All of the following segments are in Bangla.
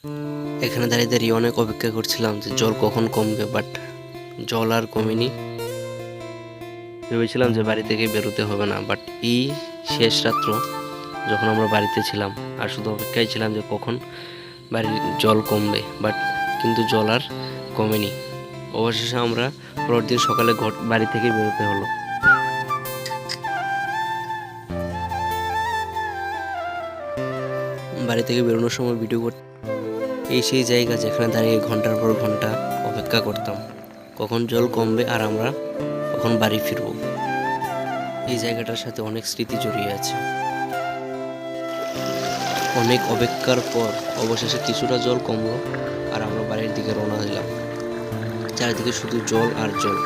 এখানে দাঁড়িয়ে দাঁড়িয়ে অনেক অপেক্ষা করছিলাম যে জল কখন কমবে, বাট জল আর কমেনি। ভেবেছিলাম যে বাড়ি থেকে বেরোতে হবে না, বাট এই শেষ রাত্র যখন আমরা বাড়িতে ছিলাম আর শুধু অপেক্ষায় ছিলাম যে কখন বাড়ির জল কমবে, বাট কিন্তু জল আর কমেনি। অবশেষে আমরা পরের দিন সকালে বাড়ি থেকে বেরোতে হলো। বাড়ি থেকে বেরোনোর সময় ভিডিও করতে এই সেই জায়গা যেখানে দাঁড়িয়ে ঘন্টার পর ঘন্টা অপেক্ষা করতাম কখন জল কমবে আর আমরা কখন বাড়ি ফিরব। এই জায়গাটার সাথে অনেক স্মৃতি জড়িয়ে আছে। অনেক অপেক্ষার পর অবশেষে কিছুটা জল কমলো আর আমরা বাড়ির দিকে রওনা দিলাম। চারিদিকে শুধু জল আর জল।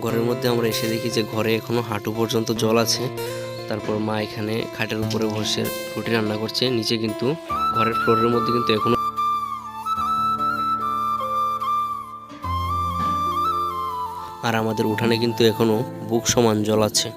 ঘরের মধ্যে আমরা এসে দেখি যে ঘরে এখনো হাঁটু পর্যন্ত জল আছে। তারপর মা এখানে খাটের উপরে বসে রুটি রান্না করছে। নিচে কিন্তু ঘরের ফ্লোরের মধ্যে কিন্তু এখনো আর আমাদের উঠানে কিন্তু এখনো বুক সমান জল আছে।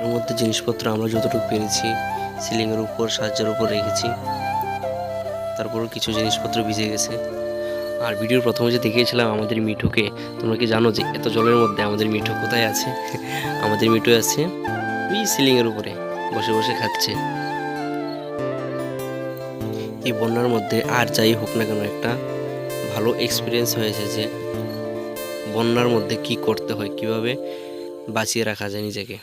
এর মধ্যে জিনিসপত্র আমরা যতটুকু পেরেছি সিলিংয়ের উপর সাজ্জার উপর রেখেছি। তারপরও কিছু জিনিসপত্র ভিজে গেছে। আর ভিডিওর প্রথমে যে দেখিয়েছিলাম আমাদের মিঠুকে, তোমরা কি জানো যে এত জলের মধ্যে আমাদের মিঠু কোথায় আছে? আমাদের মিঠু আছে ওই সিলিংয়ের উপরে বসে বসে খাচ্ছে। এই বন্যার মধ্যে আর যাই হোক না কেন একটা ভালো এক্সপিরিয়েন্স হয়েছে যে বন্যার মধ্যে কি করতে হয়, কিভাবে বাঁচিয়ে রাখা যায় নিজেকে।